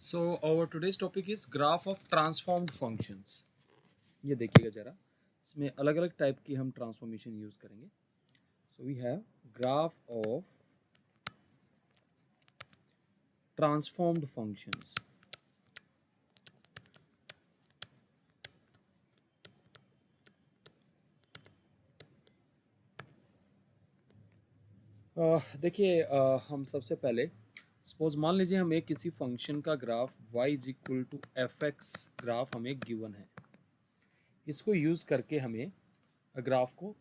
So our today's topic is graph of transformed functions. ये देखिएगा जरा, इसमें अलग अलग टाइप की हम ट्रांसफॉर्मेशन यूज करेंगे. So we have graph of transformed functions. देखिए, हम सबसे पहले सपोज मान लीजिए हमें किसी फंक्शन का graph y is equal to f x graph हमें गिवन है. इसको यूज करके हमें ग्राफ को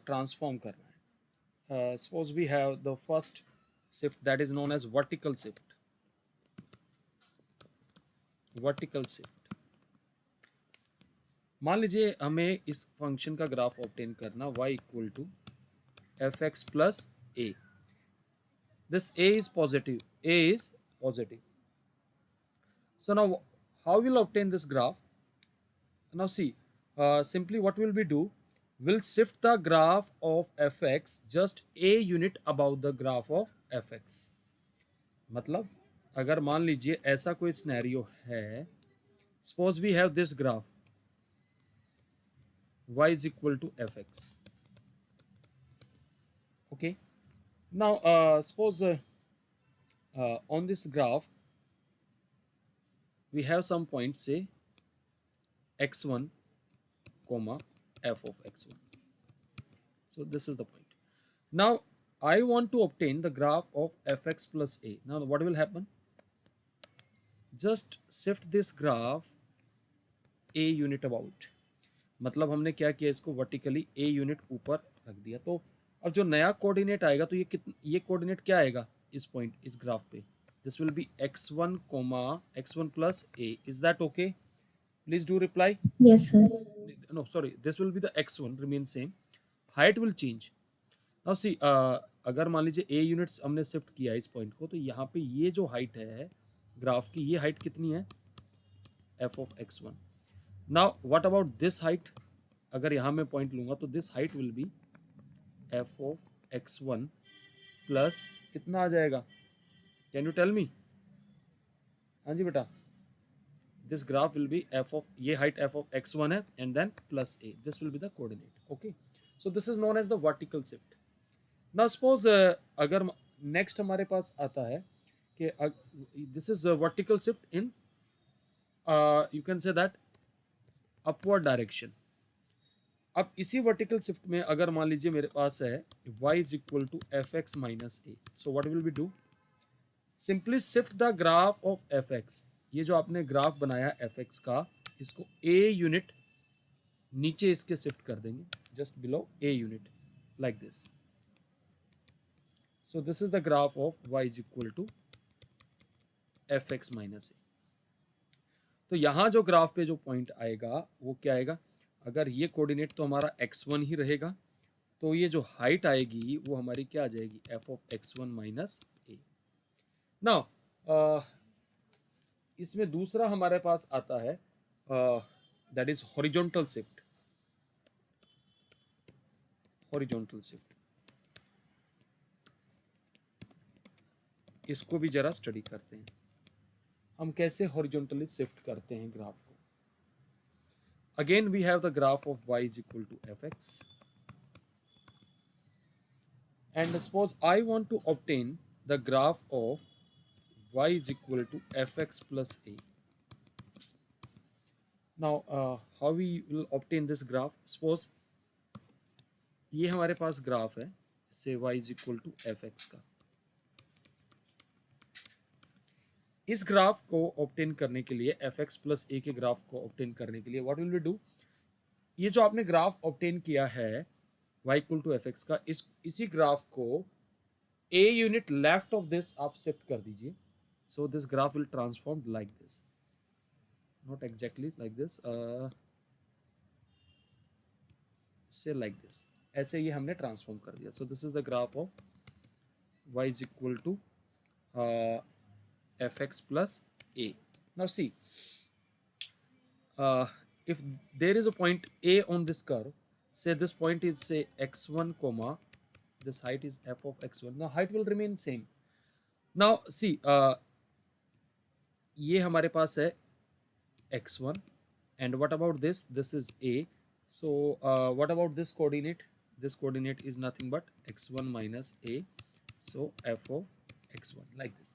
ट्रांसफॉर्म करना है. Suppose we have the first shift that is known as vertical shift. Vertical shift. मान लीजिए हमें इस फंक्शन का ग्राफ ऑब्टेन करना y equal to f x plus a. This a is positive. A is positive. So now how we'll obtain this graph? Now see, simply what will we do? We'll shift the graph of fx just a unit above the graph of fx. मतलब अगर मान लीजिए ऐसा कोई scenario है, suppose we have this graph y is equal to fx. Okay, now suppose on this graph we have some point, say x1 comma f of x1. So this is the point. Now I want to obtain the graph of fx plus a. Now what will happen? Just shift this graph a unit about. मतलब हमने क्या किया, इसको vertically a unit ऊपर रख दिया. तो अब जो नया कोऑर्डिनेट आएगा तो ये कोऑर्डिनेट क्या आएगा इस पॉइंट, इस ग्राफ पे? This will B x1 comma x1 plus a. Is that okay? Please do reply. Yes, sir. No, sorry, this will be the x1 remain same. Height will change. Now see, अगर मान लीजिए a units हमने shift किया इस point को, तो यहाँ पे ये जो हाइट है ग्राफ की, ये हाइट कितनी है? f of x1. Now what about this height? अगर यहाँ मैं पॉइंट लूंगा तो this height will be f of x1 plus कितना आ जाएगा? Can you tell me? हाँ जी बेटा, this graph will be f of, ये हाइट f of x1 है and then plus a. This will be the coordinate. Okay, so this is known as the vertical shift. Now suppose अगर next हमारे पास आता है कि this is vertical shift in, you can say that upward direction. अब इसी vertical shift में अगर मान लीजिए मेरे पास है y is equal to f x minus a. So what will be do? Simply shift the graph of f x. ये जो आपने ग्राफ बनाया एफ एक्स का, इसको a यूनिट नीचे इसके शिफ्ट कर देंगे, just below a unit, like this. So this is the graph of y is equal to f x minus a. तो यहाँ जो ग्राफ पे जो पॉइंट आएगा वो क्या आएगा? अगर ये कोऑर्डिनेट तो हमारा x1 ही रहेगा, तो ये जो हाइट आएगी वो हमारी क्या आ जाएगी? f of x1 minus A. Now इसमें दूसरा हमारे पास आता है that is horizontal shift. Horizontal shift, इसको भी जरा स्टडी करते हैं हम कैसे हॉरिजॉन्टली शिफ्ट करते हैं ग्राफ को. Again we have the graph of y is equal to f x. And suppose I want to obtain the graph of y is equal to fx plus a. Now how we will obtain this graph? Suppose ये हमारे पास graph है, say y is equal to fx का. इस graph को obtain करने के लिए, fx plus a के ग्राफ को ऑब्टेन करने के लिए व्हाट विल वी डू? ये जो आपने ग्राफ ऑब्टेन किया है y equal to f x का, इसी ग्राफ को a unit left of this आप शिफ्ट कर दीजिए. So this graph will transform like this, not exactly like this, say like this. ऐसे ये हमने ट्रांसफॉर्म कर दिया. So this is the graph of y is equal to f x plus a. Now see, if there is a point a on this curve, say this point is say x1 comma this height is f of x1. Now height will remain same. Now see, ये हमारे पास है x1 and what about this is a, so what about this coordinate is nothing but x1 minus a, so f of x1 like this.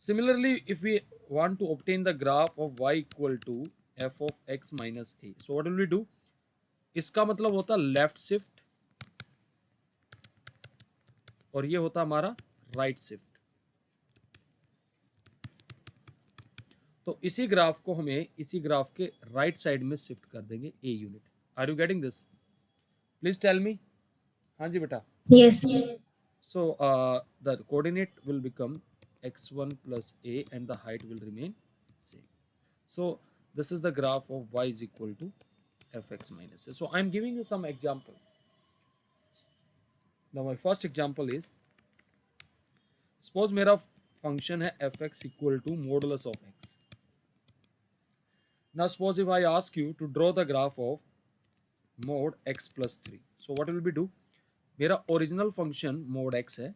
Similarly, if we want to obtain the graph of y equal to f of x minus a, so what will we do? इसका मतलब होता left shift और ये होता हमारा right shift. तो इसी graph को हमें इसी ग्राफ के राइट साइड में शिफ्ट कर देंगे a unit. Are you getting this? Please tell me. हाँ जी बेटा। Yes. So the coordinate will become x1 plus a and the height will remain same. So this is the graph of y is equal to fx minus a. So I am giving you some example. Now my first example is, suppose मेरा function है fx equal to modulus of x. Now suppose if I ask you to draw the graph of mod x plus 3, so what will we do? मेरा original function mod x है,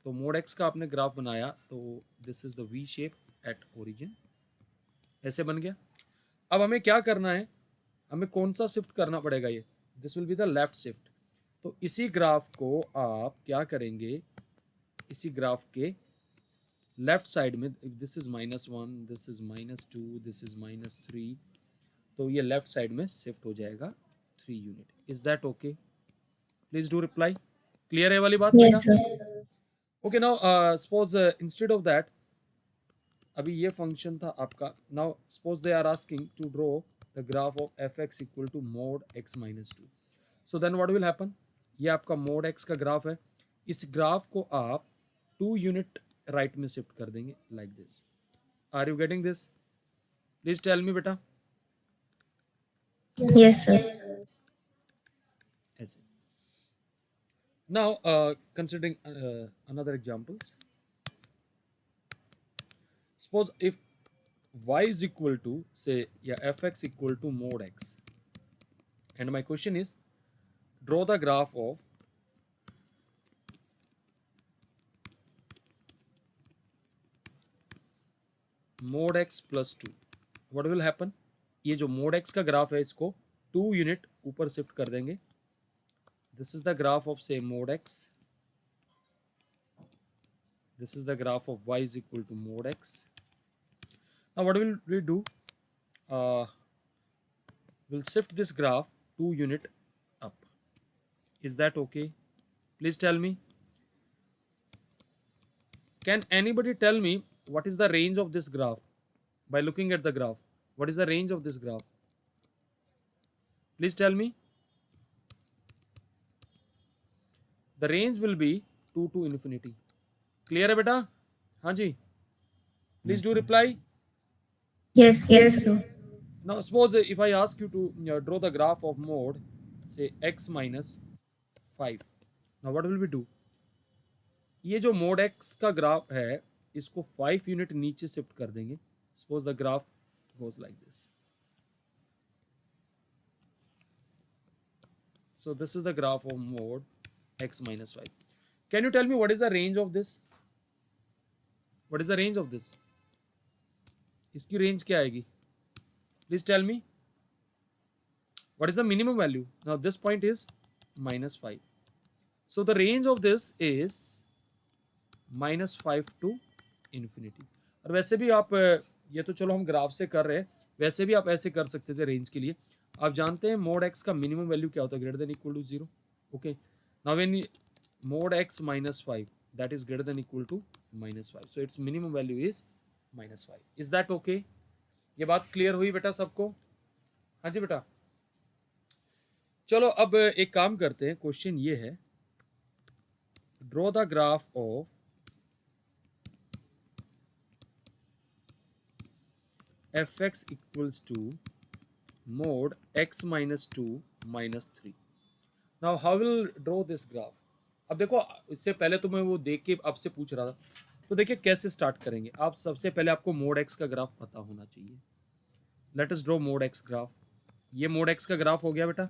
तो mod x का आपने graph बनाया तो this is the V shape at origin, ऐसे बन गया। अब हमें क्या करना है, हमें कौन सा शिफ्ट करना पड़ेगा? ये this will be the left shift. तो इसी ग्राफ को आप क्या करेंगे, इसी ग्राफ के लेफ्ट साइड में, this is -1, this is -2, this is -3, तो ये लेफ्ट साइड में शिफ्ट हो जाएगा 3 unit. Is that okay? Please do reply. Clear है वाली बात? Yes, sir. Okay now suppose instead of that, अभी ये फंक्शन था आपका, now suppose they are asking to draw the graph of f x equal to mod x minus 2, so then what will happen? ये आपका mode x का graph है, इस graph को आप 2 यूनिट राइट में शिफ्ट कर देंगे like this. Are you getting this? Please tell me बेटा। Yes, sir. ऐसे। Now considering another examples, suppose if y is equal to say fx equal to mod x, and my question is draw the graph of mod x plus 2, what will happen? ये जो mod x का graph है इसको 2 unit ऊपर shift कर देंगे। This is the graph of say mod x, this is the graph of y is equal to mod x. Now what will we do? We'll shift this graph 2 unit up. Is that okay? Please tell me. Can anybody tell me what is the range of this graph? By looking at the graph, what is the range of this graph? Please tell me. The range will be 2 to infinity. Clear है बेटा? हाँ जी। Please do reply. Yes, yes, sir. Now suppose if I ask you to draw the graph of mod say x minus 5. Now what will we do? ये जो mod x का graph है इसको 5 unit नीचे shift कर देंगे। Suppose the graph goes like this. So this is the graph of mod x minus 5. Can you tell me what is the range of this? What is the range of this? इसकी range क्या आएगी? Please tell me. What is the minimum value? Now this point is -5. So the range of this is -5 to infinity. और वैसे भी आप ये तो चलो हम ग्राफ से कर रहे हैं, वैसे भी आप ऐसे कर सकते थे रेंज के लिए। आप जानते हैं मोड एक्स का मिनिमम वैल्यू क्या होता है? Greater than equal to 0। Okay, now when mod x -5 that is greater than equal to -5, so it's minimum value is -5। Is that okay? ये बात क्लियर हुई बेटा सबको? हाँ जी बेटा। चलो अब एक काम करते हैं, क्वेश्चन ये है, draw the graph of fx equals to mod x minus 2 minus 3. Now how will draw this graph? अब देखो, इससे पहले तो मैं वो देख के आपसे पूछ रहा था, तो देखिए कैसे स्टार्ट करेंगे। आप सबसे पहले आपको mod x का ग्राफ पता होना चाहिए। Let us draw mod x graph. ये mod x का ग्राफ हो गया बेटा?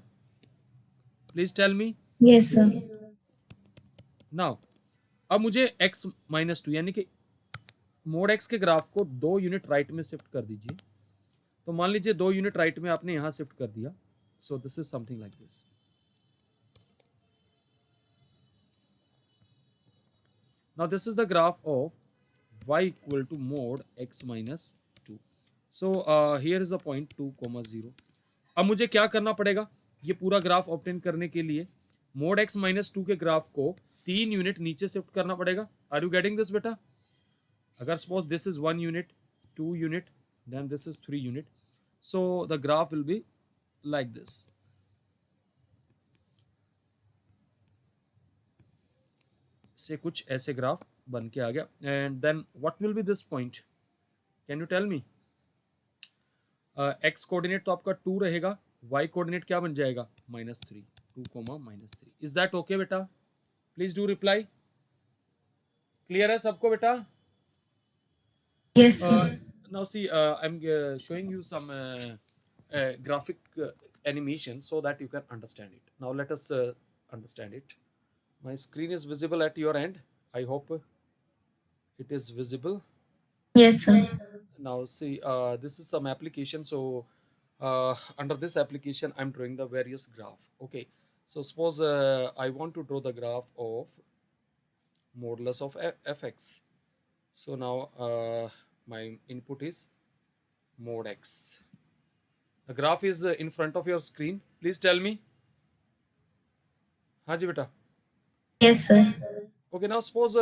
Please tell me. Yes, sir. Now अब मुझे x minus 2 यानी कि मोड एक्स के ग्राफ को 2 यूनिट राइट में शिफ्ट कर दीजिए। तो मान लीजिए 2 यूनिट राइट में आपने यहां शिफ्ट कर दिया। So this is something like this. Now this is the graph of y equal to mod x minus 2। So here is the point 2,0। अब मुझे क्या करना पड़ेगा ये पूरा ग्राफ ऑब्टेन करने के लिए? मोड x माइनस 2 के ग्राफ को 3 यूनिट नीचे शिफ्ट करना पड़ेगा। आर यू गेटिंग दिस बेटा? अगर suppose this is 1 unit, 2 unit, then this is 3 unit, so the graph will be like this. से कुछ ऐसे ग्राफ बन के आ गया। And then what will be this point? Can you tell me? X coordinate तो आपका 2 रहेगा, वाई कोऑर्डिनेट क्या बन जाएगा? -3, 2,-3। इज दैट ओके बेटा? Please do reply. क्लियर है सबको बेटा? Yes, sir. Now see, I'm showing you some graphic animation so that you can understand it. Now let us understand it. My screen is visible at your end. I hope it is visible. Yes, sir. Now see, this is some application. So under this application, I'm drawing the various graph. Okay. So suppose I want to draw the graph of modulus of fx. So now my input is mod x. The graph is in front of your screen. Please tell me. हाँ जी बेटा. Yes, sir. Okay, now suppose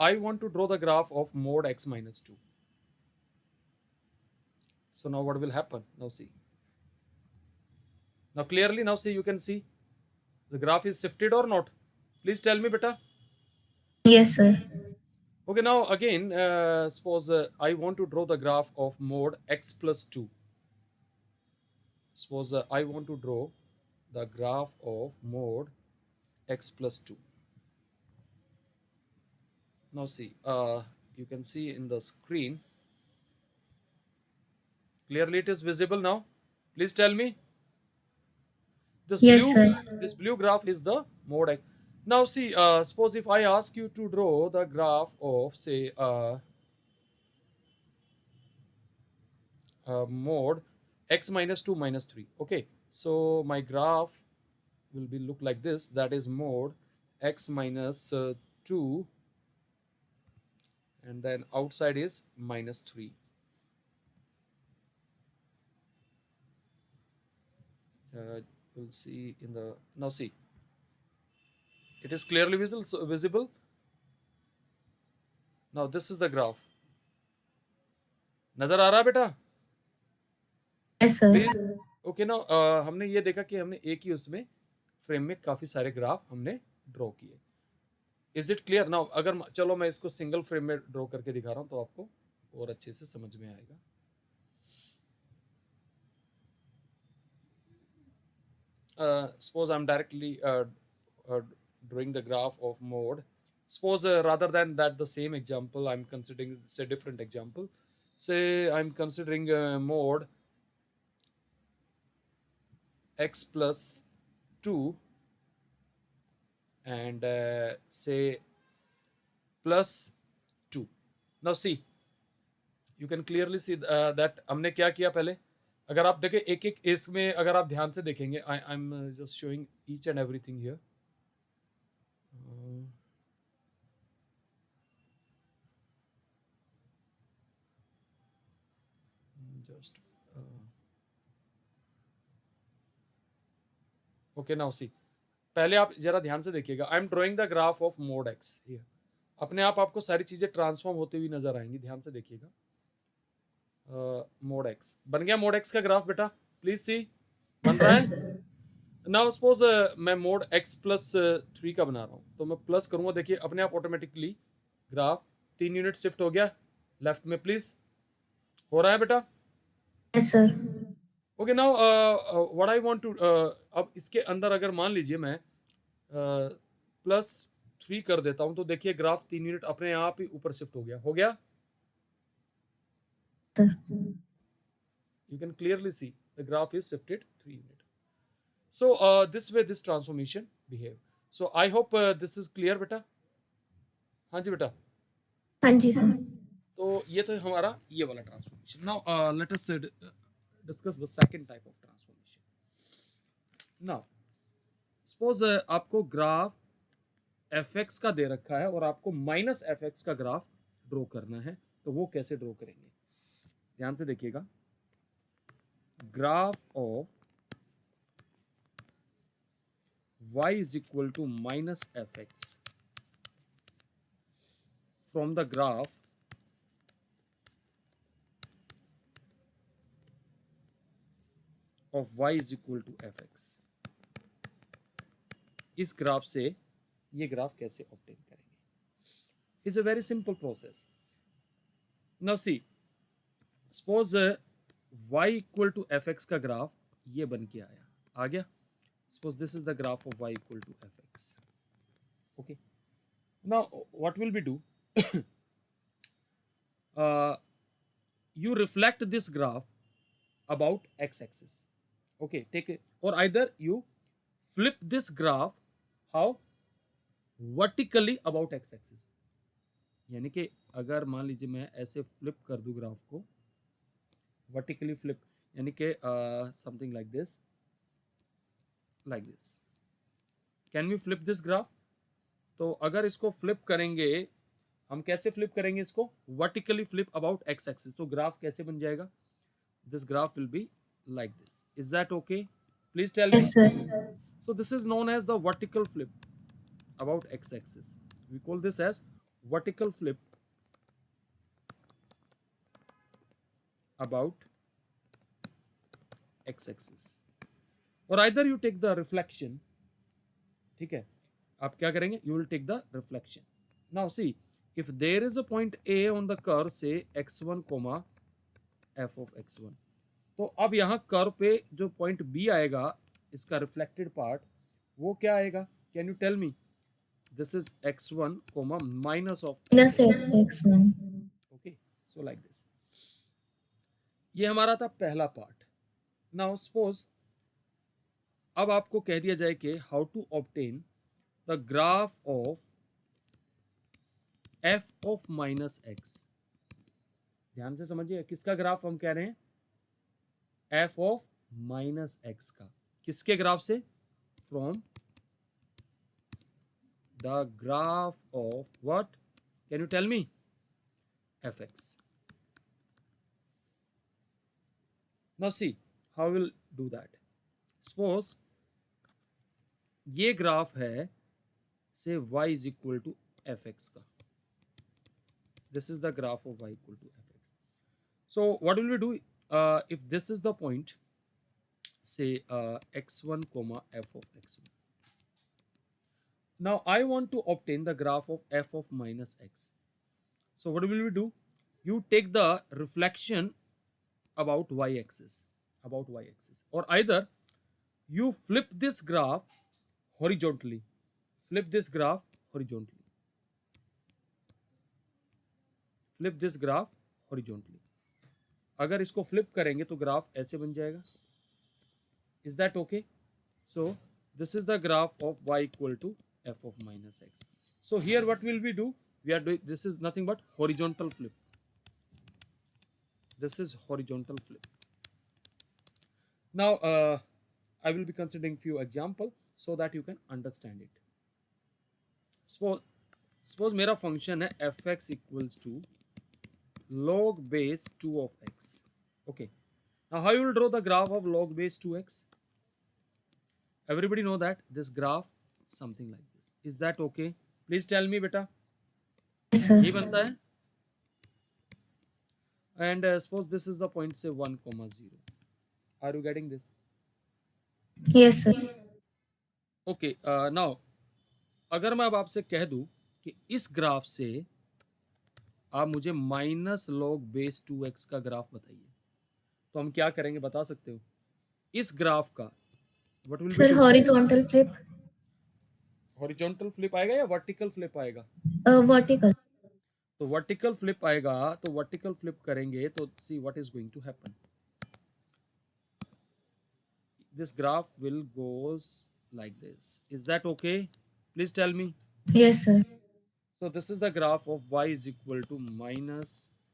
I want to draw the graph of mod x minus 2. So now what will happen? Now see. Now clearly, now see, you can see the graph is shifted or not. Please tell me beta. Yes, sir. Okay, now again, suppose I want to draw the graph of mod x plus 2. Suppose I want to draw the graph of mod x plus 2. Now see, you can see in the screen. Clearly it is visible now. Please tell me. This Yes, blue, sir. this blue graph is the mod x. Now see, suppose if I ask you to draw the graph of say mod x minus 2 minus 3. Okay, so my graph will be look like this. That is mod x minus 2, and then outside is minus 3. We'll see in the, now see, it is clearly visible. Now this is the graph. नजर आ रहा है बेटा? Yes, sir. Okay ना, हमने ये देखा कि हमने एक ही उसमें फ्रेम में काफी सारे ग्राफ हमने ड्रॉ किए। Is it clear now? अगर चलो मैं इसको सिंगल फ्रेम में ड्रॉ करके दिखा रहा हूं तो आपको और अच्छे से समझ में आएगा। Suppose I'm directly drawing the graph of mode. Suppose rather than that the same example, I'm considering say different example. Say I'm considering mode x plus 2 and say plus 2. Now see, you can clearly see that हमने क्या किया पहले। अगर आप देखें एक एक इसमें, अगर आप ध्यान से देखेंगे, I am just showing each and everything here. Just okay, now see, पहले आप जरा ध्यान से देखिएगा। आई am drawing the graph of mode x here. अपने आप आपको सारी चीजें ट्रांसफॉर्म होती हुई नजर आएंगी, ध्यान से देखिएगा। मोड एक्स बन गया, मोड एक्स का ग्राफ बेटा, प्लीज सी बन रहा है। नाउ सपोज मैं मोड एक्स प्लस 3 का बना रहा हूँ, तो मैं प्लस करूंगा, देखिए अपने आप ऑटोमेटिकली ग्राफ 3 यूनिट शिफ्ट हो गया लेफ्ट में। प्लीज हो रहा है बेटा? Yes, sir. Okay, now what I want to, अब इसके अंदर अगर मान लीजिए मैं +3 कर देता हूं, तो देखिए ग्राफ 3 यूनिट अपने आप ही ऊपर शिफ्ट हो गया। हो गया? Sir. You can clearly see the graph is shifted 3 unit. So this way this transformation behave. So I hope this is clear बेटा। हाँ जी बेटा। हाँ जी, sir. तो तो ये तो हमारा ये वाला transformation. Now let us discuss the second type of transformation. Now suppose आपको ग्राफ एफ एक्स का दे रखा है और आपको माइनस एफ एक्स का ग्राफ ड्रॉ करना है. तो वो कैसे ड्रॉ करेंगे, ध्यान से देखिएगा. Graph of y is equal to minus fx from the graph of y is equal to fx. इस ग्राफ से ये ग्राफ कैसे ऑब्टेन करेंगे? It's a very simple process. Now see, suppose y equal to fx का graph ये बन के आया, आ गया. Suppose this is the graph of y equal to fx. Okay. Now, what will we do? You reflect this graph about x-axis. Okay, take it. Or either you flip this graph how vertically about x-axis. यानी कि अगर मान लीजिए मैं ऐसे flip कर दूं graph को, वर्टिकली फ्लिप, यानी कि something like this, like this. Can we flip this graph? तो अगर इसको फ्लिप करेंगे, हम कैसे फ्लिप करेंगे इसको? Vertically flip about x axis. तो ग्राफ कैसे बन जाएगा? This graph will B like this. Is that okay? Please tell me. Yes, sir. So this is known as the vertical flip about x axis. We call this as vertical flip about x axis. Or either you take the reflection. ठीक है, आप क्या करेंगे? You will take the reflection. Now see, if there is a point A on the curve, say x1 comma f of x1. तो अब यहाँ curve पे जो पॉइंट B आएगा, इसका रिफ्लेक्टेड पार्ट, वो क्या आएगा? Can you tell me? This is x1 comma minus of Minus fx1. Okay, so like this. ये हमारा था पहला पार्ट. नाउ सपोज अब आपको कह दिया जाए कि how to obtain the graph of f of minus x. ध्यान से समझिए, किसका ग्राफ हम कह रहे हैं? f ऑफ माइनस एक्स का. किसके ग्राफ से? From the graph of what? Can you tell me? fx. Now see how will do that. Suppose ये ग्राफ है say y is equal to fx का. This is the graph of y equal to fx. So what will we do if this is the point, say x1 comma f of x1. Now I want to obtain the graph of f of minus x. So what will we do? You take the reflection about y-axis, or either you flip this graph horizontally. Flip this graph horizontally. Flip this graph horizontally. अगर इसको flip करेंगे तो graph ऐसे बन जाएगा. Is that okay? So this is the graph of y equal to f of minus x. So here what will we do? We are doing, this is nothing but horizontal flip. This is horizontal flip. Now I will be considering few example so that you can understand it. Suppose मेरा function है fx equals to log base 2 of x. Okay, now how you will draw the graph of log base 2x? Everybody know that this graph something like this. Is that okay? Please tell me beta. Yes, sir. ये बनता है. And suppose this is the point, say 1 comma 0. Are you getting this? Yes, sir. Okay, now अगर मैं अब आपसे कह दूं कि इस ग्राफ से आप मुझे माइनस लॉग बेस 2x का ग्राफ बताइए, तो हम क्या करेंगे बता सकते हो? इस ग्राफ का what will Sir, be? horizontal flip. Horizontal flip आएगा या वर्टिकल फ्लिप आएगा? Vertical. तो वर्टिकल फ्लिप आएगा. तो वर्टिकल फ्लिप करेंगे तो see what is going to happen. This graph will goes like this. Is that okay? Please tell me. Yes, sir. So this is the graph of y is equal to minus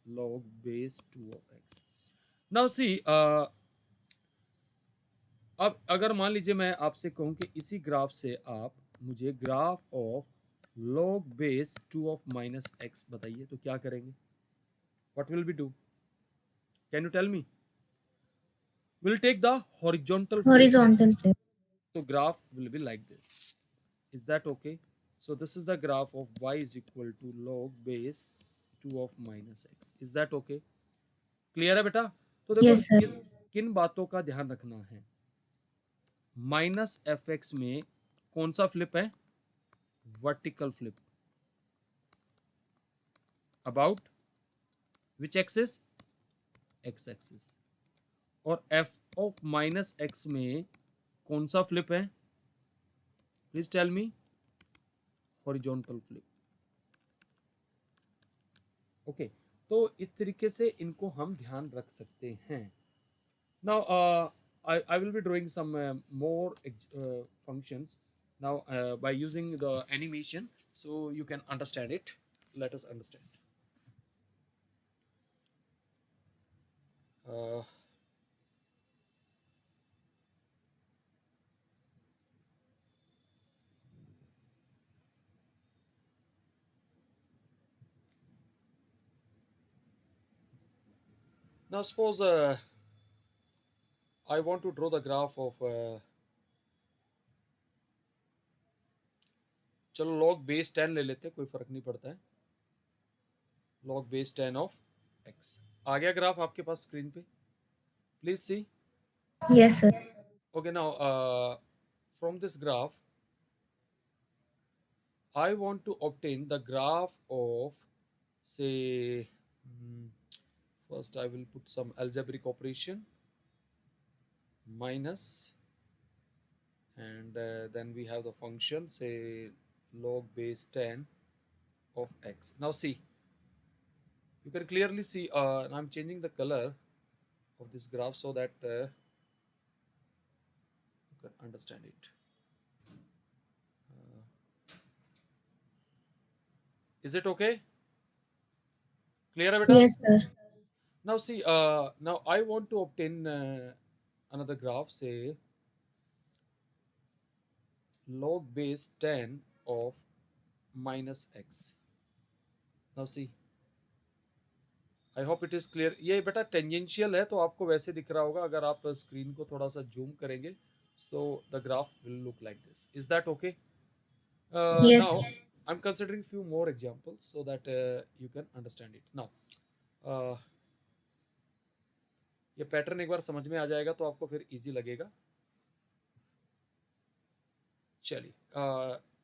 log base 2 of x. Now see, अब अगर मान लीजिए मैं आपसे कहूं कि इसी graph से आप मुझे graph of log base 2 of minus x बताइए, तो क्या करेंगे? What will we do? Can you tell me? We'll take the horizontal flip. Horizontal flip. So graph will be like this. Is that okay? So this is the graph of y is equal to log base 2 of minus x. Is that okay? Clear है बेटा? तो देखो Yes, sir. किन बातों का ध्यान रखना है? माइनस एफ एक्स में कौन सा फ्लिप है? Vertical flip. About which axis? X axis. और एफ ऑफ माइनस एक्स में कौन सा फ्लिप है? Please tell me. Horizontal flip. Okay, तो इस तरीके से इनको हम ध्यान रख सकते हैं. Now I will be drawing some more functions now by using the animation, so you can understand it. Let us understand. Uh, Now suppose I want to draw the graph of चलो log base 10 ले लेते हैं, कोई फर्क नहीं पड़ता है. log base 10 of x. आ गया ग्राफ आपके पास स्क्रीन पे? Please see. Yes, sir. Okay, now from this graph I want to obtain the graph of, say, first I will put some algebraic operation, minus, and then we have the function, say, log base 10 of x. Now see, you can clearly see I'm changing the color of this graph so that you can understand it. Is it okay? Clear, beta? Yes, sir. Now see, now I want to obtain another graph, say log base 10 of minus x. Now see, I hope it is clear. ये बेटा tangential है, तो आपको वैसे दिख रहा होगा. अगर आप स्क्रीन को थोड़ा सा जूम करेंगे, so the graph will look like this. Is that okay? Yes, Now sir. I'm considering few more examples so that you can understand it. Now ये पैटर्न एक बार समझ में आ जाएगा तो आपको फिर इजी लगेगा. चलिए,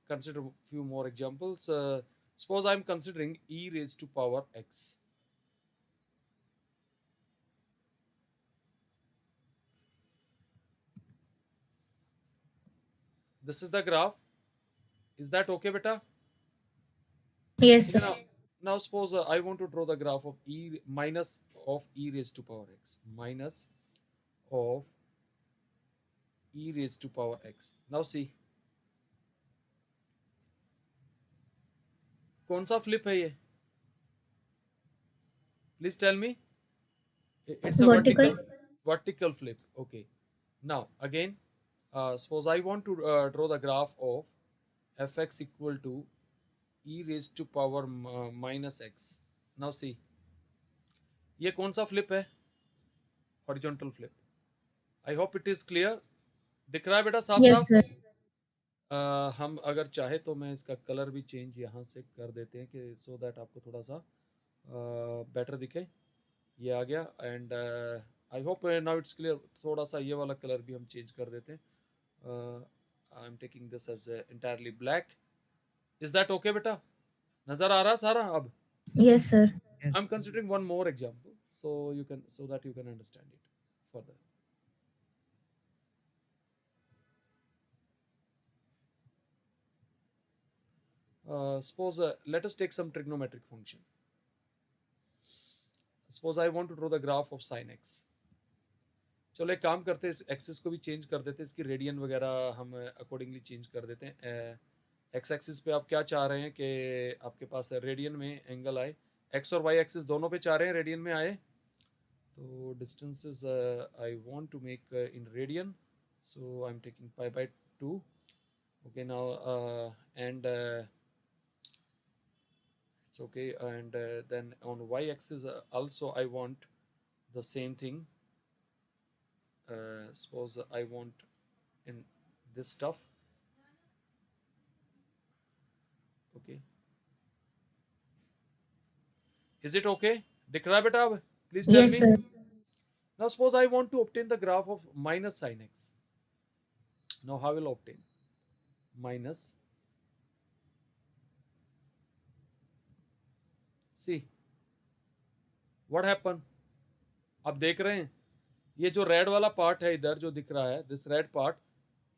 consider few more examples. Suppose I'm considering e raised to power x. This is the graph. Is that okay, beta? Yes, Okay, sir. now suppose I want to draw the graph of e minus of e raised to power x, minus of e raised to power x. Now see, कौन सा flip है ये? Please tell me. It's a Vertical. vertical flip. Okay. Now again, suppose I want to draw the graph of fx equal to e raised to power minus x. Now see, ये कौन सा flip है? Horizontal flip. I hope it is clear. दिख रहा है बेटा साफ Yes, साफ? sir. हम अगर चाहे तो मैं इसका कलर भी चेंज यहाँ से कर देते हैं कि सो दैट आपको थोड़ा सा बेटर दिखे. ये आ गया. And I hope now it's clear. थोड़ा सा ये वाला कलर भी हम चेंज कर देते हैं. I am taking this as entirely black. Is that okay बेटा? नजर आ रहा सारा अब? Yes, sir. I am considering one more example so that you can understand it further. Suppose let us take some trigonometric function. Suppose I want to draw the graph of sin x. चलो एक काम करते हैं, इस axis को भी change कर देते हैं, इसकी रेडियन वगैरह हम अकॉर्डिंगली चेंज कर देते हैं. एक्स एक्सिस पे आप क्या चाह रहे हैं कि आपके पास रेडियन में एंगल आए, एक्स और वाई एक्सिस दोनों पे चाह रहे हैं रेडियन में आए, तो distances I want to make in radian, so I'm taking pi by 2. Okay, now and it's okay, and then on y axis also I want the same thing. Suppose I want in this stuff. Okay, is it okay? दिख रहा है बेटा? अब please tell Yes, me. sir. Now suppose I want to obtain the graph of minus sin x. Now how will I obtain minus? See what happened. आप देख रहे हैं ये जो रेड वाला पार्ट है इधर जो दिख रहा है, दिस रेड पार्ट,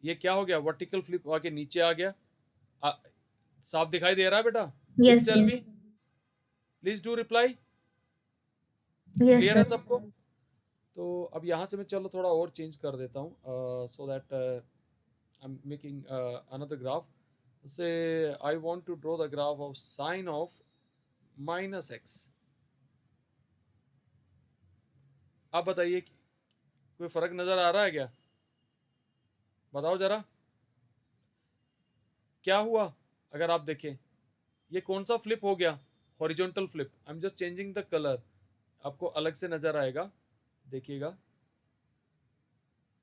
ये क्या हो गया? वर्टिकल फ्लिप आके नीचे आ गया। साफ दिखाई दे रहा है बेटा? Please Yes, tell yes. Me, please do reply. Yes, clear है sir. सबको? तो अब यहाँ से मैं चलो थोड़ा और चेंज कर देता हूँ, so that I am making another graph. Say I want to draw the graph of sine of minus x. आप बताइए कोई फर्क नजर आ रहा है क्या? बताओ जरा क्या हुआ। अगर आप देखें ये कौन सा फ्लिप हो गया? Horizontal flip. I am just changing the colour, आपको अलग से नजर आएगा, देखिएगा।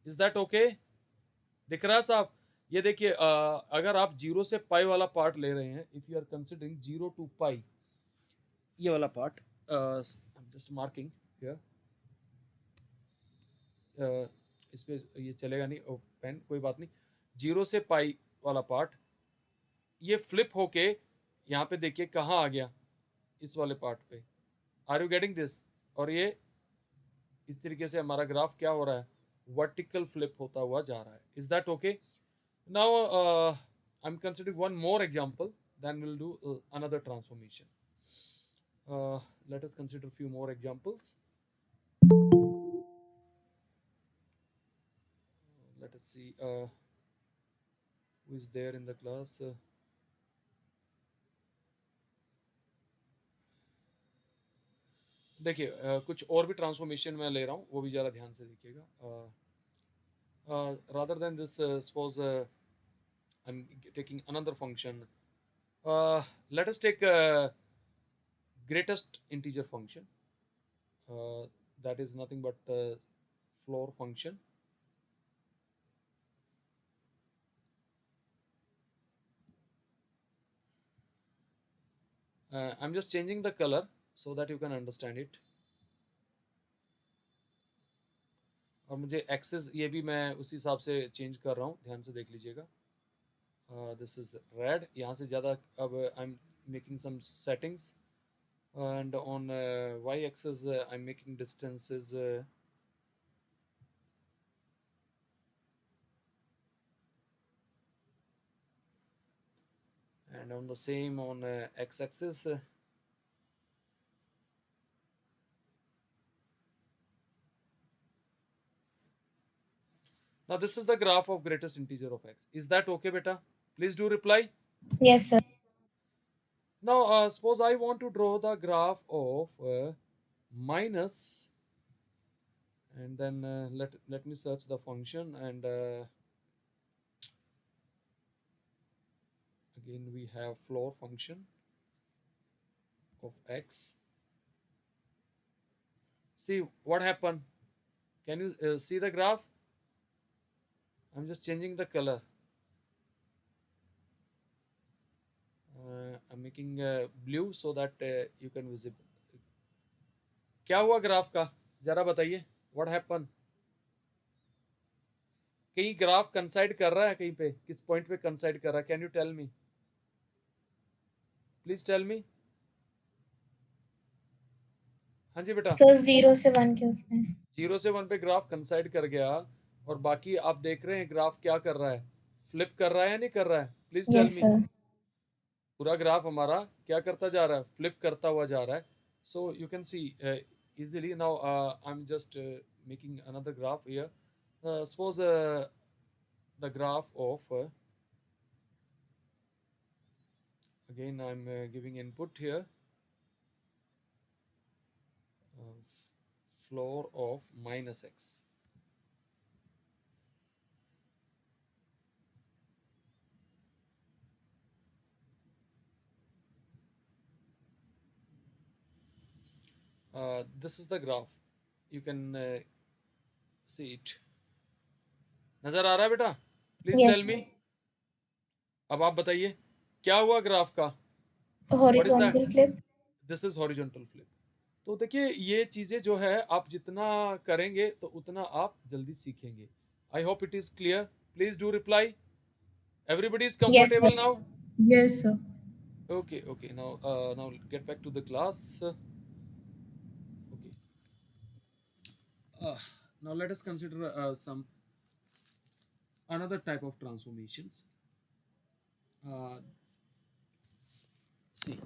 Is that okay? दिख रहा है साफ? ये देखिए, अगर आप जीरो से पाई वाला पार्ट ले रहे हैं, if you are considering zero to pi, ये वाला पार्ट, जस्ट मार्किंग हियर, इस पे ये चलेगा नहीं पेन, कोई बात नहीं। जीरो से पाई वाला पार्ट ये फ्लिप होके यहाँ पे देखिए कहाँ आ गया, इस वाले पार्ट पे। Are you getting this? और ये इस तरीके से हमारा ग्राफ क्या हो रहा है? वर्टिकल फ्लिप होता हुआ जा रहा है। Is that okay? Now I am considering one more example, then will do another transformation. Let us consider few more examples. Let us see who is there in the class. देखिए कुछ और भी transformation मैं ले रहा हूँ, वो भी ज़रा ध्यान से देखिएगा। rather than this, suppose I'm taking another function. Let us take greatest integer function. That is nothing but floor function. I'm just changing the color so that you can understand it. और मुझे access ये भी मैं उसी हिसाब से change कर रहा हूँ, ध्यान से देख लीजिएगा। दिस इज रेड, यहाँ से ज़्यादा अब I am making some settings, and on y axis I'm making distances and on the same on x axis now this is the graph of greatest integer of x. Is that okay beta? Please do reply. Yes, sir. Now suppose I want to draw the graph of minus, and then let me search the function, and again we have floor function of x. See what happened? Can you see the graph? I'm just changing the color. I'm making blue so that you can visible. क्या हुआ graph का? जरा बताइए, what happened? कहीं graph कंसाइड कर रहा है, कहीं पे किस पॉइंट पे कंसाइड कर रहा है? Can you tell me? Please tell me. हाँ जी बेटा। सर 0 से 1 के उसमें। 0 से 1 पे ग्राफ कंसाइड कर गया, और बाकी आप देख रहे हैं ग्राफ क्या कर रहा है? फ्लिप कर रहा है या नहीं कर रहा है? Please tell Yes, me. sir. पूरा ग्राफ हमारा क्या करता जा रहा है? फ्लिप करता हुआ जा रहा है। So you can see easily now. I'm just making another graph here. Suppose the graph of again I'm giving input here. floor of minus x. This is the graph. You can see it. नजर आ रहा है बेटा? Please Yes, tell me. अब आप बताइए क्या हुआ ग्राफ का? What is that? horizontal flip. This is horizontal flip. तो देखिए ये चीजें जो है आप जितना करेंगे तो उतना आप जल्दी सीखेंगे. आई hope it is clear. Please do reply. Everybody is Yes, sir. Comfortable now? Yes, sir. Okay. Now get back to the class. Okay. Now let us consider some another type of transformations. See,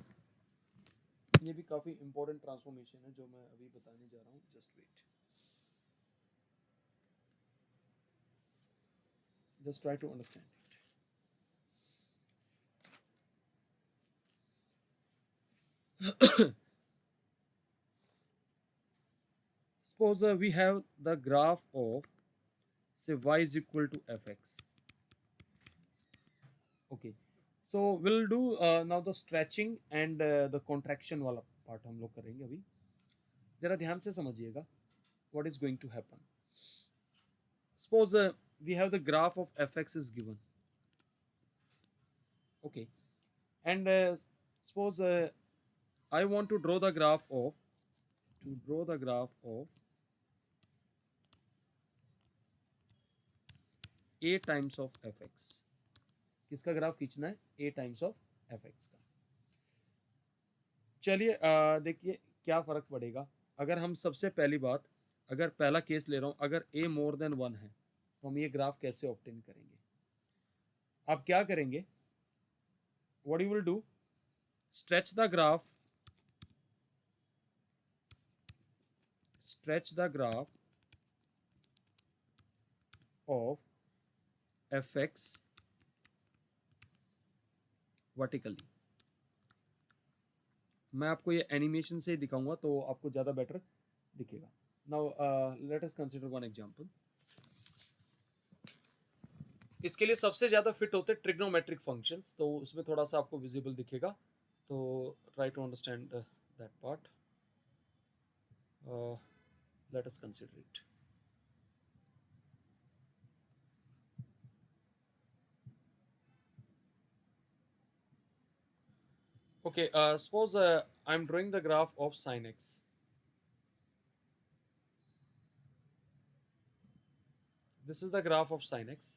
ये भी काफी important transformation है जो मैं अभी बताने जा रहा हूँ. Just wait. Just try to understand it. Suppose we have the graph of say y is equal to fx. Okay, so we'll do now the stretching and the contraction वाला part हम लोग करेंगे अभी. जरा ध्यान से समझिएगा what is going to happen. Suppose we have the graph of fx is given. Okay, and suppose I want to draw the graph of a times of fx. किसका ग्राफ खींचना है? a times of fx का. चलिए देखिए क्या फर्क पड़ेगा अगर हम सबसे पहली बात अगर पहला केस ले रहा हूं अगर a मोर देन 1 है तो हम ये ग्राफ कैसे ऑब्टेन करेंगे? आप क्या करेंगे? What you will do? stretch the graph of fx vertically. मैं आपको ये एनिमेशन से दिखाऊंगा तो आपको ज़्यादा बेटर दिखेगा. Now let us consider one example. इसके लिए सबसे ज़्यादा फिट होते हैं ट्रिग्नोमेट्रिक फंक्शंस, तो उसमें थोड़ा सा आपको विजिबल दिखेगा. तो try to understand that part. Let us consider it. Okay, suppose I'm drawing the graph of sin x. This is the graph of sin x.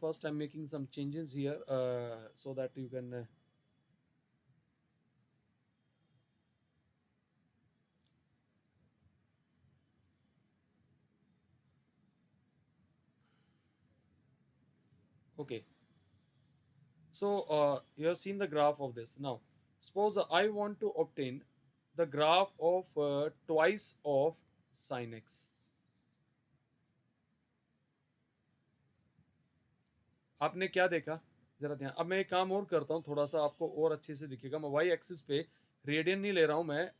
First, I'm making some changes here so that you can. Okay. So you have seen the graph of this. Now, suppose I want to obtain the graph of twice of sin x. आपने क्या देखा? जरा ध्यान. अब मैं एक काम और करता हूँ थोड़ा सा आपको और अच्छे से दिखेगा. मैं y एक्सिस पे रेडियन नहीं ले रहा हूँ. मैं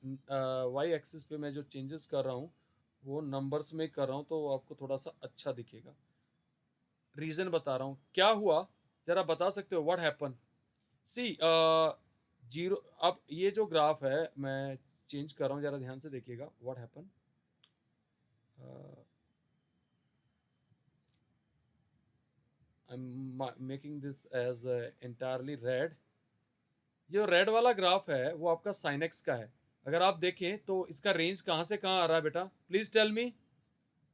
y एक्सिस पे मैं जो चेंजेस कर रहा हूँ वो नंबर्स में कर रहा हूँ तो आपको थोड़ा सा अच्छा दिखेगा. रीज़न बता रहा हूँ क्या हुआ जरा बता सकते हो? What happen? See zero. अब ये जो ग्राफ है मैं चेंज कर रहा हूँ जरा ध्यान से देखिएगा. What happen? I'm making this as entirely red. ये रेड वाला ग्राफ है वो आपका sin x का है. अगर आप देखें तो इसका रेंज कहाँ से कहाँ आ रहा है बेटा? Please tell me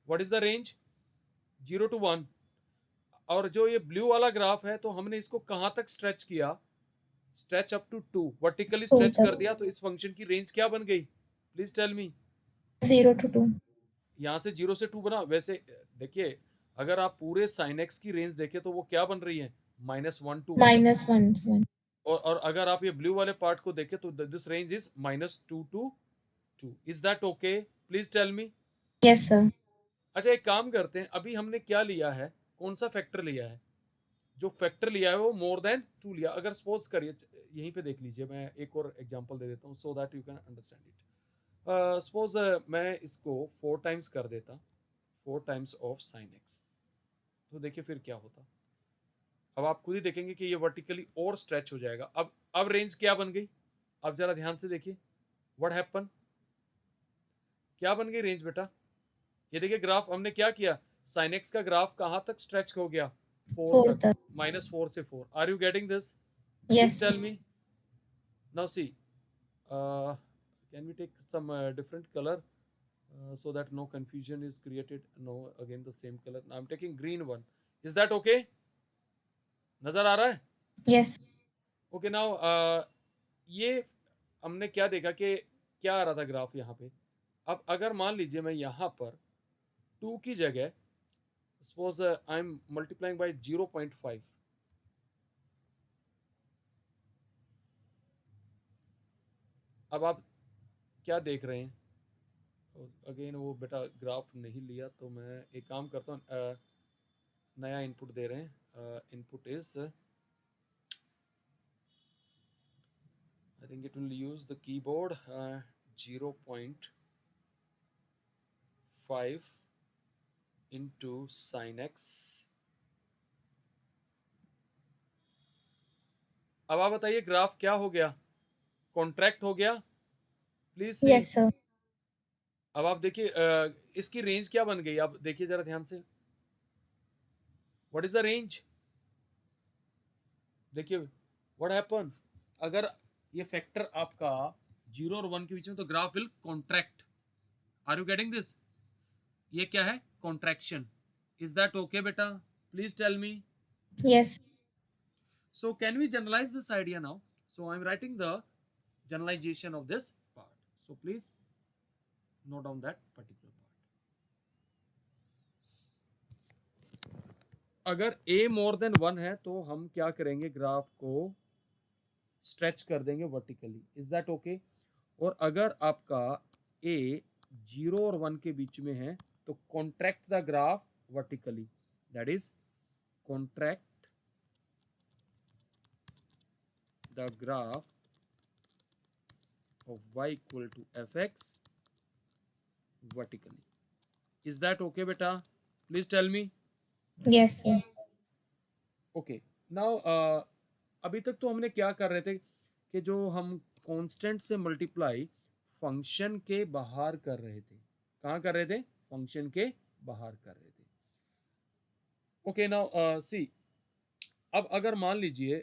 what is the range? 0 to 1. और जो ये ब्लू वाला ग्राफ है तो हमने इसको कहाँ तक स्ट्रेच किया? Stretch up to 2. Vertically stretch कर दिया तो इस फंक्शन की रेंज क्या बन गई? Please tell me. 0 to 2. यहाँ से 0 से 2 बना. वैसे देखिए अगर आप पूरे sin x की रेंज देखें तो वो क्या बन रही है? -1 to 1. -1. और अगर आप ये ब्लू वाले पार्ट को देखें तो this range is -2 to 2. Is that okay? Please tell me. Yes, sir. अच्छा एक काम करते हैं. अभी हमने क्या लिया है? कौन सा फैक्टर लिया है? जो फैक्टर लिया है वो मोर देन 2 लिया. अगर सपोज करिए यहीं पे देख लीजिए. मैं एक और एग्जांपल दे देता हूँ so that you can understand it. Suppose मैं इसको 4 टाइम्स कर देता, 4 टाइम्स ऑफ साइन एक्स, तो देखिए फिर क्या होता। अब आप खुद ही देखेंगे कि ये वर्टिकली और स्ट्रेच हो जाएगा। अब रेंज क्या बन गई, अब जरा ध्यान से देखिए व्हाट हैपन, क्या बन गई रेंज बेटा। ये देखिए ग्राफ हमने क्या किया, साइन एक्स का ग्राफ कहाँ तक स्ट्रेच हो गया, 4 4 तक, तक। -4 से 4। Are you getting this? Please Yes. Tell me. Now see, can we take some different color so that no confusion is created? No, again the same color. Now I'm taking green one. Is that okay? नजर आ रहा है? Yes. Okay now ये हमने क्या देखा कि क्या आ रहा था ग्राफ यहाँ पे। अब अगर मान लीजिए मैं यहाँ पर 2 की जगह suppose I am multiplying by 0.5, अब आप क्या देख रहे हैं? अगेन वो बेटा ग्राफ नहीं लिया, तो मैं एक काम करता हूँ, नया इनपुट दे रहे हैं। Input is, I think it will use the keyboard, 0.5 into sine x. अब आप बताइए ग्राफ क्या हो गया, कॉन्ट्रैक्ट हो गया? Please see. Yes, sir. अब आप देखिए इसकी रेंज क्या बन गई, आप देखिए जरा ध्यान से, व्हाट इज द रेंज? देखिए व्हाट हैपन, अगर ये फैक्टर आपका 0 और 1 के बीच में, तो graph will contract. Are you getting this? ये क्या है, कॉन्ट्रैक्शन। इज दैट ओके बेटा? Please tell me. Yes. So can we generalize this idea now? So I'm writing the generalization of this part. So please note down that particular part. अगर a more than 1 है तो हम क्या करेंगे, graph को stretch कर देंगे vertically. Is that okay? और अगर आपका a 0 और 1 के बीच में है तो contract the graph vertically, that is contract the graph of y equal to fx vertically. Is that okay beta? Please tell me. Yes. Yes. Okay. Now अभी तक तो हमने क्या कर रहे थे कि जो हम कांस्टेंट से मल्टीप्लाई फंक्शन के बाहर कर रहे थे। कहाँ कर रहे थे? फंक्शन के बाहर कर रहे थे। ओके नाउ सी, अब अगर मान लीजिए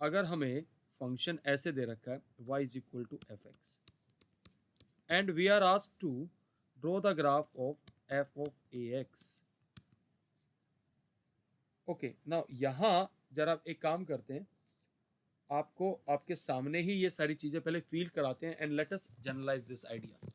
अगर हमें फंक्शन ऐसे दे रखा है y is equal to f x and we are asked to draw the graph of f of a x. Okay now यहाँ जरा एक काम करते हैं, आपको आपके सामने ही ये सारी चीज़ें पहले फील कराते हैं and let us generalize this idea.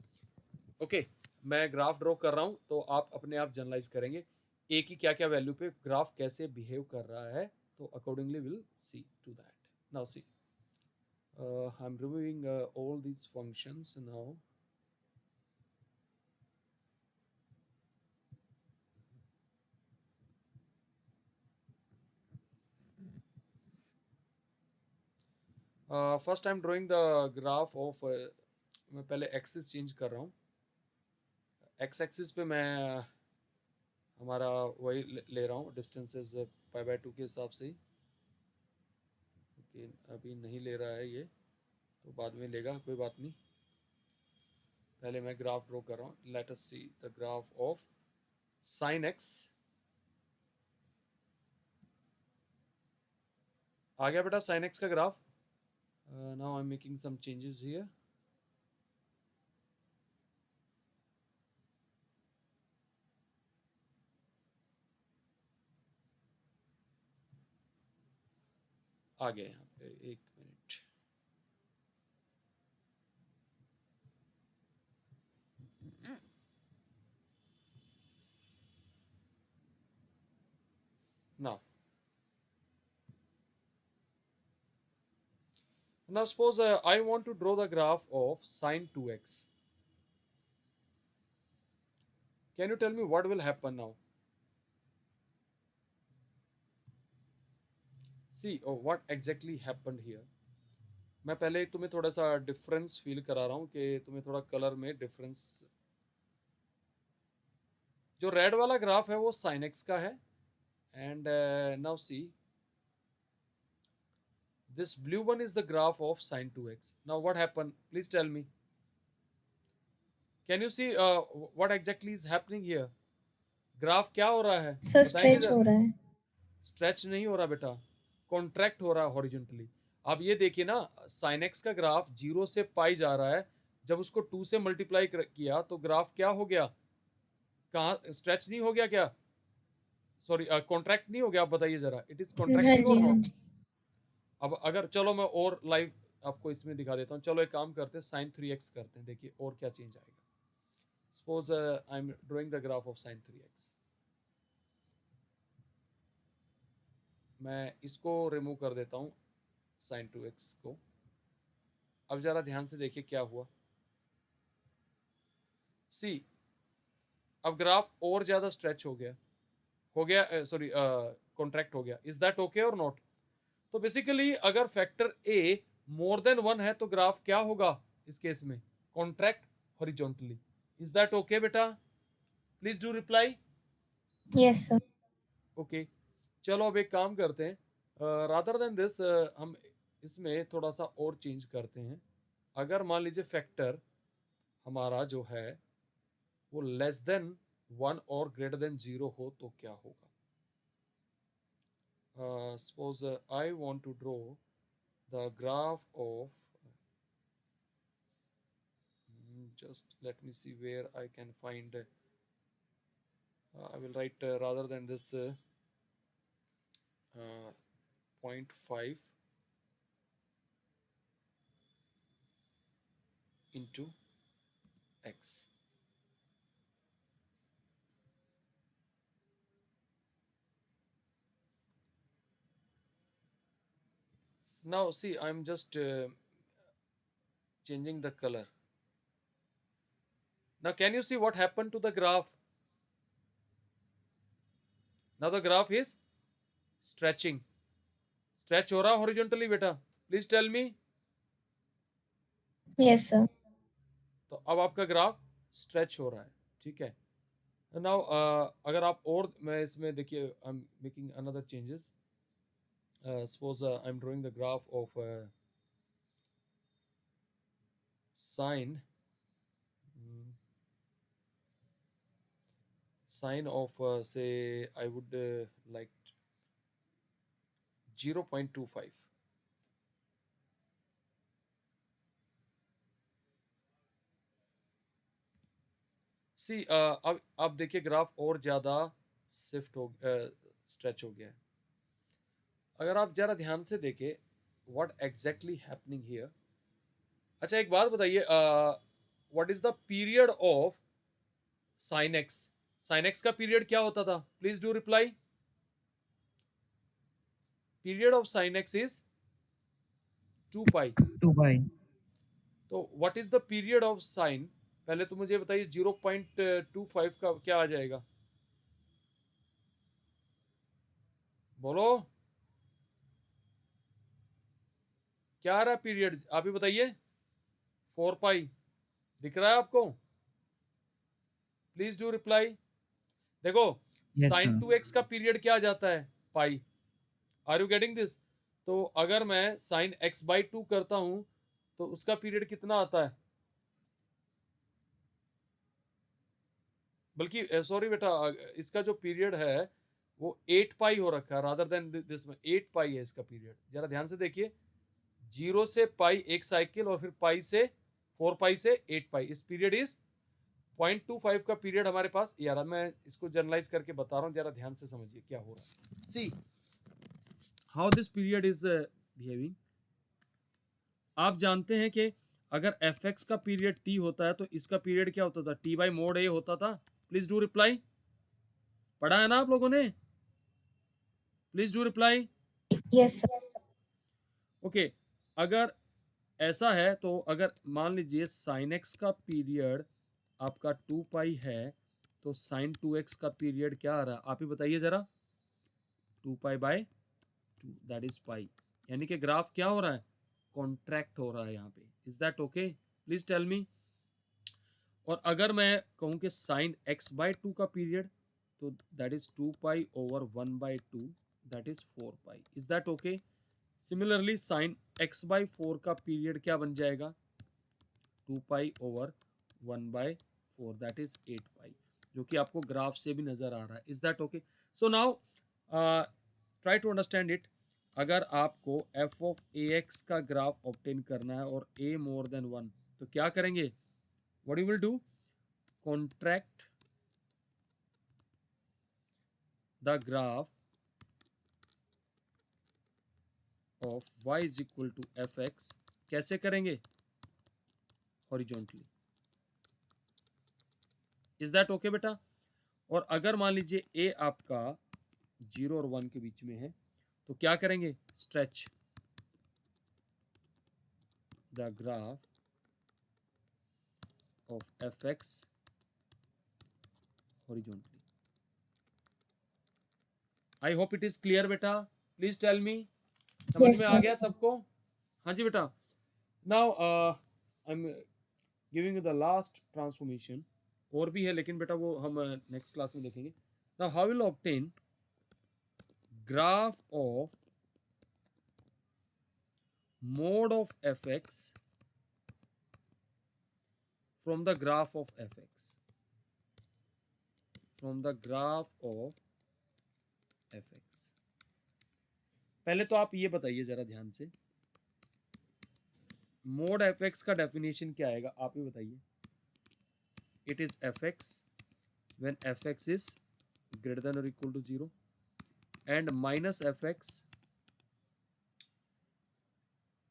Okay, मैं ग्राफ ड्रॉ कर रहा हूँ तो आप अपने आप जनरलाइज करेंगे ए की क्या क्या वैल्यू पे ग्राफ कैसे बिहेव कर रहा है, तो accordingly will see to that. Now see, I am removing all these functions now. First I am drawing the graph of, मैं पहले एक्सिस चेंज कर रहा हूँ। एक्स एक्सिस पे मैं हमारा वही ले रहा हूँ, डिस्टेंसेस π/2 के हिसाब से ही। ओके, अभी नहीं ले रहा है ये, तो बाद में लेगा, कोई बात नहीं। पहले मैं ग्राफ ड्रॉ कर रहा हूँ। Let us see the graph of sine x. आ गया बेटा साइन एक्स का graph. Now I am making some changes here. आ गया यहाँ पे, एक minute. Now suppose I want to draw the graph of sine 2x. Can you tell me what will happen now? See, what exactly happened here. मैं पहले तुम्हें थोड़ा सा डिफरेंस फील करा रहा हूँ कि तुम्हें थोड़ा कलर में डिफरेंस। जो रेड वाला ग्राफ है वो साइन एक्स का है, and now see this blue one is the graph of sine 2x. Now what happened, please tell me, can you see what exactly is happening here? Graph क्या हो रहा है, sir बताएंगे stretch जरा। हो रहा है। स्ट्रेच नहीं हो रहा बेटा, कॉन्ट्रैक्ट हो रहा है हॉरिजॉन्टली। अब ये देखिए ना, साइन एक्स का ग्राफ 0 से पाई जा रहा है, जब उसको 2 से मल्टीप्लाई किया तो ग्राफ क्या हो गया, कहाँ स्ट्रेच नहीं हो गया क्या, सॉरी कॉन्ट्रैक्ट नहीं हो गया, आप बताइए जरा, इट इज हाँ कॉन्ट्रैक्टिंग जी, और हाँ नॉट। जी। अब अगर चलो मैं और लाइव आपको इसमें दिखा देता हूँ, चलो एक काम करते हैं, साइन 3x करते हैं, देखिए और क्या चेंज आएगा। Suppose I am drawing the graph of sign 3x। मैं इसको रिमूव कर देता हूँ, साइन 2x को। अब जरा ध्यान से देखिए क्या हुआ। सी, अब ग्राफ और ज्यादा स्ट्रेच हो गया सॉरी कॉन्ट्रैक्ट हो गया। Is that okay or not? तो बेसिकली अगर फैक्टर ए मोर देन 1 है तो ग्राफ क्या होगा इस केस में, contract horizontally. Is that okay बेटा? Please do reply. Yes sir. Okay, चलो अब एक काम करते हैं, रादर देन दिस हम इसमें थोड़ा सा और चेंज करते हैं। अगर मान लीजिए फैक्टर हमारा जो है वो लेस देन 1 और ग्रेटर देन 0 हो तो क्या होगा। Suppose I want to draw the graph of, just let me see where I can find, I will write rather than this uh, 0.5 into x. Now see, I'm just changing the color. Now can you see what happened to the graph? Now the graph is stretching. Stretch हो रहा horizontally बेटा, please tell me. Yes sir. तो अब आपका graph stretch हो रहा है, ठीक है। नाउ अगर आप और, मैं इसमें देखिए आई am making another changes. suppose I'm drawing the graph of sine sine of say I would like 0.25. सी अब देखिए ग्राफ और ज़्यादा शिफ्ट हो स्ट्रेच हो गया है। अगर आप ज़रा ध्यान से देखें व्हाट एग्जैक्टली हैपनिंग हियर। अच्छा एक बात बताइए, what is the period of sine x? Sign x का पीरियड क्या होता था, please do reply. Period of sine x is 2 pi. 2 by तो what is the period of sine, पहले तो मुझे बताइए 0.25 का क्या आ जाएगा, बोलो क्या आ रहा है पीरियड, आप ही बताइए। 4 पाई दिख रहा है आपको? Please do reply. देखो yes साइन sir 2x का पीरियड क्या आ जाता है, pi. Are you getting this? तो अगर मैं साइन x/2 करता हूं तो उसका पीरियड कितना आता है, बल्कि सॉरी बेटा, इसका जो पीरियड है वो 8 पाई हो रखा है, रादर देन दिस में 8 पाई है इसका पीरियड। जरा ध्यान से देखिए, 0 से पाई एक साइकिल और फिर पाई से 4 पाई से 8 पाई, इस पीरियड इज 0.25 का पीरियड हमारे पास। यार मैं इसको जनरलाइज करके बता रहा हूँ, जरा ध्यान से समझिए क्या हो रहा है। See how this period is behaving. आप जानते हैं कि अगर एफ एक्स का पीरियड टी होता है तो इसका पीरियड क्या होता था, टी बाई मोड ए होता था। प्लीज डू रिप्लाई, पढ़ा है ना आप लोगों ने? Please do reply. Yes sir. Okay, अगर ऐसा है तो अगर मान लीजिए साइन एक्स का पीरियड आपका 2 पाई है तो साइन 2x का पीरियड क्या आ रहा है, आप ही बताइए जरा। 2 pi by 2 that is pi, यानी कि ग्राफ क्या हो रहा है, कॉन्ट्रैक्ट हो रहा है यहाँ पे. Is that okay? Please tell me. और अगर मैं कहूँ कि साइन एक्स बाई टू का पीरियड, तो दैट इज 2 पाई/1/2, that is 4 pi. Is that okay? Similarly sine x by 4 का पीरियड क्या बन जाएगा? 2 पाई/1/4, दैट इज 8 पाई, जो कि आपको ग्राफ से भी नजर आ रहा है. Is that okay? So now try to understand it. अगर आपको एफ ऑफ ए एक्स का ग्राफ ऑब्टेन करना है और ए मोर देन 1, तो क्या करेंगे? What you will do? Contract the graph of y is equal to f x. कैसे करेंगे? हॉरिजॉन्टली. इज दैट ओके बेटा? और अगर मान लीजिए ए आपका 0 और 1 के बीच में है, तो क्या करेंगे? Stretch the graph of f x horizontally. I hope it is clear बेटा. Please tell me. समझ Yes, में आ sir. गया सबको? हाँ जी बेटा. Now I am giving you the last transformation. और भी है लेकिन बेटा वो हम नेक्स्ट क्लास में देखेंगे. Now how will obtain graph of mode of fx from the graph of fx. From the graph of fx. पहले तो आप ये बताइए जरा ध्यान से, मोड fx का डेफिनेशन क्या आएगा? आप ही बताइए. It is fx when fx is greater than or equal to 0 and minus fx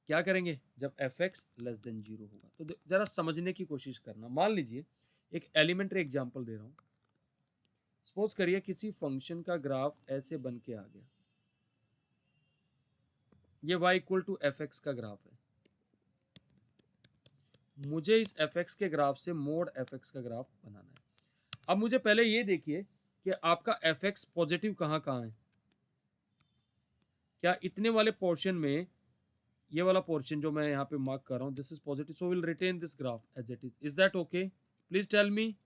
क्या करेंगे जब fx लेस देन 0 होगा. तो जरा समझने की कोशिश करना. मान लीजिए एक एलिमेंट्री एग्जांपल दे रहा हूं. सपोज करिए किसी फंक्शन का ग्राफ ऐसे बन के आ गया. ये y equal to f x का ग्राफ है. मुझे इस एफ एक्स के ग्राफ से मोड एफ एक्स का ग्राफ बनाना है. अब मुझे पहले ये देखिए कि आपका एफ एक्स पॉजिटिव कहाँ कहाँ है. क्या इतने वाले पोर्शन में, ये वाला पोर्शन जो मैं यहाँ पे मार्क कर रहा हूँ, this is positive, so will retain this graph as it is. Is that okay? Please tell me.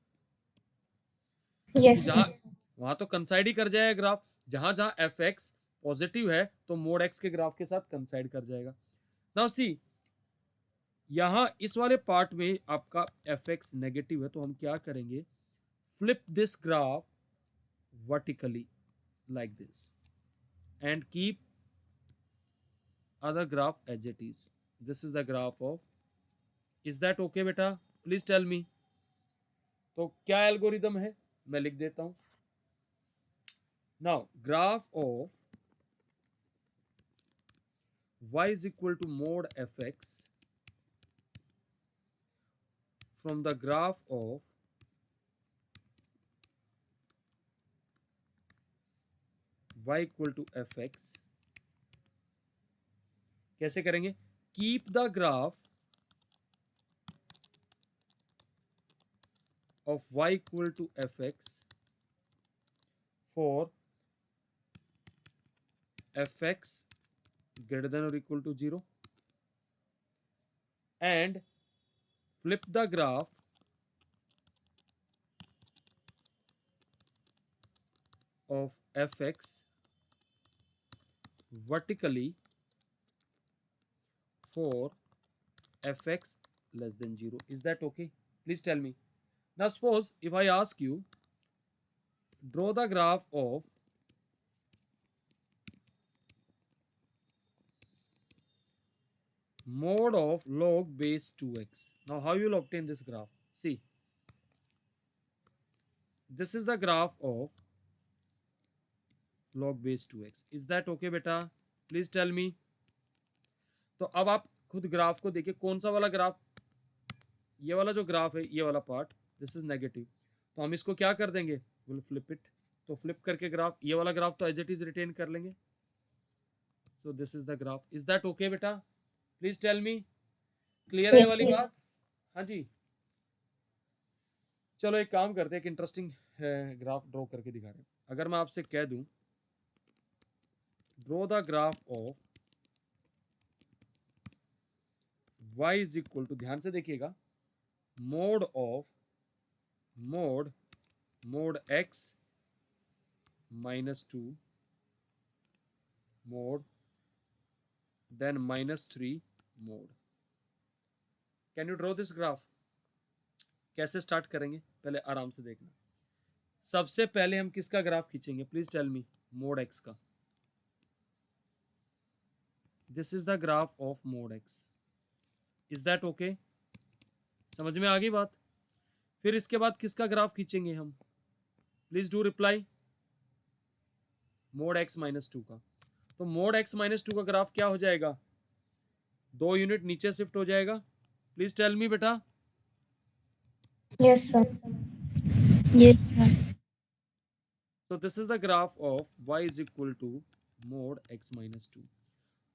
Yes, जहां sir. वहां तो कंसाइड ही कर जाएगा ग्राफ. जहां जहां एफ एक्स पॉजिटिव है तो मोड एक्स के ग्राफ के साथ कंसाइड कर जाएगा. नाउ सी, यहां इस वाले पार्ट में आपका एफ एक्स नेगेटिव है, तो हम क्या करेंगे? Flip this graph vertically like this and keep other graph as it is. This is the graph of. Is that okay बेटा? Please tell me. तो क्या एल्गोरिदम है? मैं लिख देता हूं. Now graph of y is equal to mod fx from the graph of y equal to fx. कैसे करेंगे? Keep the graph of y equal to fx for fx greater than or equal to 0 and flip the graph of fx vertically for fx less than 0. Is that okay? Please tell me. Now suppose if I ask you, draw the graph of mod of log base 2x. Now how you will obtain this graph? See, this is the graph of log base 2x. Is that okay beta? Please tell me. तो अब आप खुद graph को देखिए, कौन सा वाला graph? ये वाला जो ग्राफ है, ये वाला पार्ट, दिस इज नेगेटिव, तो हम इसको क्या कर देंगे? Will flip it. तो फ्लिप करके ग्राफ, ये वाला ग्राफ तो एज इट इज रिटेन कर लेंगे. So this is the graph. Is that okay बेटा? Please tell me. क्लियर है Yes, वाली yes. बात? हाँ जी. चलो एक काम करते हैं, एक इंटरेस्टिंग ग्राफ ड्रॉ करके दिखा रहे हैं. अगर मैं आपसे कह दूं draw the graph of y is equal to, ध्यान से देखिएगा, mod of mod x -2 mod then -3 mod. Can you draw this graph? कैसे स्टार्ट करेंगे पहले आराम से देखना. सबसे पहले हम किसका ग्राफ खींचेंगे? Please tell me. Mod x का. This is the graph of mod x. Is that okay? समझ में आ गई बात? फिर इसके बाद किसका ग्राफ खींचेंगे हम? Please do reply. Mode x -2 का. तो मोड x -2 का ग्राफ क्या हो जाएगा? 2 यूनिट नीचे शिफ्ट हो जाएगा. प्लीज टेल मी बेटा. Yes, sir. Yes, sir. So this is the graph of y is equal to mod x -2.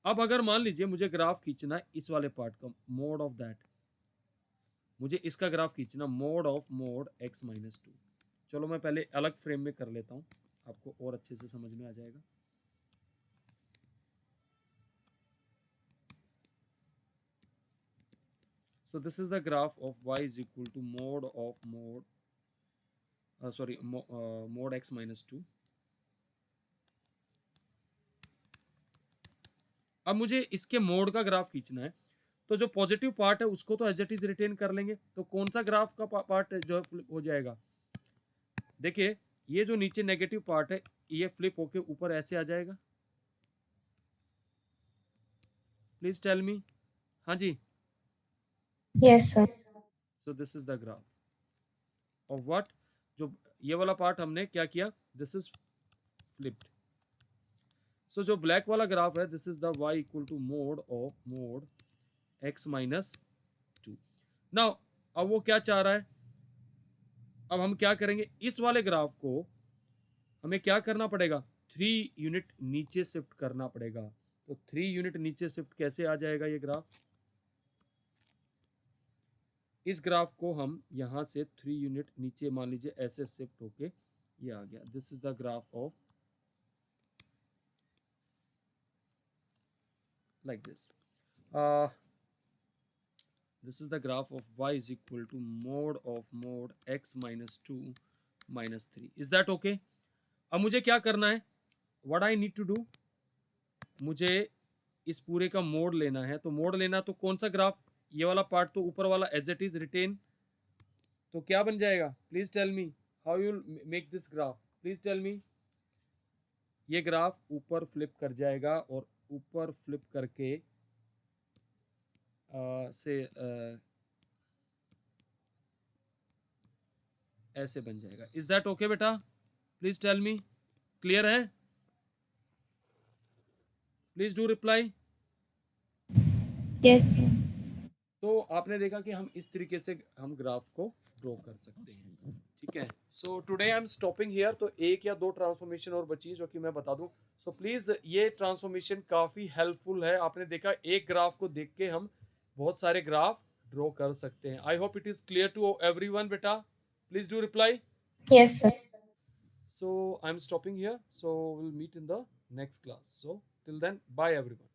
अब अगर मान लीजिए मुझे ग्राफ खींचना है इस वाले पार्ट का, मोड ऑफ दैट, मुझे इसका ग्राफ खींचना, मोड ऑफ मोड x -2. चलो मैं पहले अलग फ्रेम में कर लेता हूँ, आपको और अच्छे से समझ में आ जाएगा. So this is the graph of y is equal to mod of mod mod x -2. अब मुझे इसके मोड का ग्राफ खींचना है, तो जो पॉजिटिव पार्ट है उसको तो एज इट इज रिटेन कर लेंगे. तो कौन सा ग्राफ का पार्ट जो है फ्लिप हो जाएगा? देखिए, ये जो नीचे नेगेटिव पार्ट है ये फ्लिप होके ऊपर ऐसे आ जाएगा. Please tell me. हाँ जी. Yes, sir. So this is the graph of what, जो ये वाला पार्ट हमने क्या किया, दिस इज फ्लिप्ड. सो जो ब्लैक वाला ग्राफ है, this is the y equal to mod of mod x -2. Now अब वो क्या चाह रहा है? अब हम क्या करेंगे, इस वाले ग्राफ को हमें क्या करना पड़ेगा? 3 यूनिट नीचे शिफ्ट करना पड़ेगा. तो 3 यूनिट नीचे शिफ्ट कैसे आ जाएगा ये ग्राफ? इस ग्राफ को हम यहां से 3 यूनिट नीचे मान लीजिए ऐसे शिफ्ट होके ये आ गया. This is the graph of like this. This is the graph of y is equal to mod of mod x -2 -3. Is that okay? अब मुझे क्या करना है? What I need to do? मुझे इस पूरे का मोड लेना है. तो मोड लेना तो कौन सा ग्राफ? ये वाला पार्ट तो ऊपर वाला एज इट इज रिटेन. तो क्या बन जाएगा? Please tell me how you make this graph. Please tell me. ये ग्राफ ऊपर फ्लिप कर जाएगा और ऊपर फ्लिप करके ऐसे बन जाएगा. इज दैट ओके बेटा? Please tell me. क्लियर है? Please do reply. Yes, sir. तो आपने देखा कि हम इस तरीके से हम ग्राफ को ड्रॉ कर सकते हैं. ठीक है. So today I am stopping here. तो एक या दो ट्रांसफॉर्मेशन और बची जो कि मैं बता दूं. सो प्लीज ये ट्रांसफॉर्मेशन काफी हेल्पफुल है. आपने देखा एक ग्राफ को देख के हम बहुत सारे ग्राफ ड्रॉ कर सकते हैं. I hope it is clear to everyone बेटा. Please do reply. Yes, sir. So I'm stopping here. So we'll meet in the next class. So till then, bye everyone.